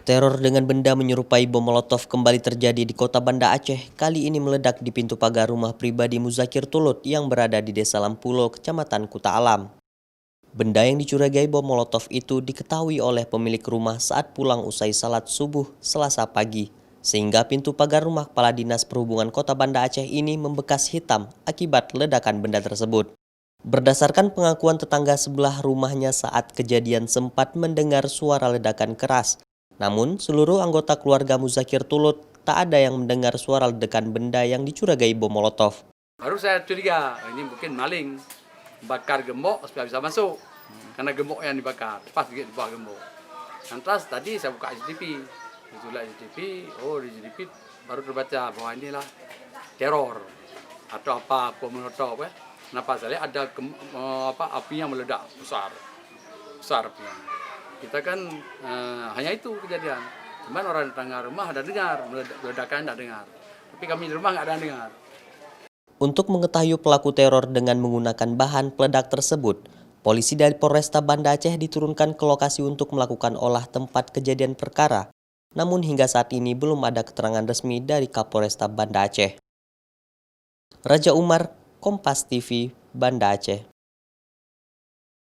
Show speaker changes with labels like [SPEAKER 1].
[SPEAKER 1] Teror dengan benda menyerupai bom Molotov kembali terjadi di kota Banda Aceh. Kali ini meledak di pintu pagar rumah pribadi Muzakir Tulut yang berada di Desa Lampulo, Kecamatan Kuta Alam. Benda yang dicurigai bom Molotov itu diketahui oleh pemilik rumah saat pulang usai salat subuh Selasa pagi, sehingga pintu pagar rumah Kepala Dinas Perhubungan Kota Banda Aceh ini membekas hitam akibat ledakan benda tersebut. Berdasarkan pengakuan tetangga sebelah rumahnya saat kejadian sempat mendengar suara ledakan keras. Namun, seluruh anggota keluarga Muzakir Tulut tak ada yang mendengar suara ledakan benda yang dicurigai bom Molotov.
[SPEAKER 2] Baru saya curiga, ini mungkin maling, bakar gembok supaya bisa masuk. Karena gembok yang dibakar, pas di bawah gembok. Lantas tadi saya buka CCTV, itulah CCTV, di CCTV baru terbaca bahwa inilah teror atau apa bom Molotov ya. Kenapa saya lihat ada api yang meledak besar apinya. Kita kan hanya itu kejadian. Cuman orang tetangga rumah ada dengar ledakan, tidak dengar. Tapi kami di rumah nggak ada dengar.
[SPEAKER 1] Untuk mengetahui pelaku teror dengan menggunakan bahan peledak tersebut, polisi dari Polresta Banda Aceh diturunkan ke lokasi untuk melakukan olah tempat kejadian perkara. Namun hingga saat ini belum ada keterangan resmi dari Kapolresta Banda Aceh. Raja Umar, Kompas TV, Banda Aceh.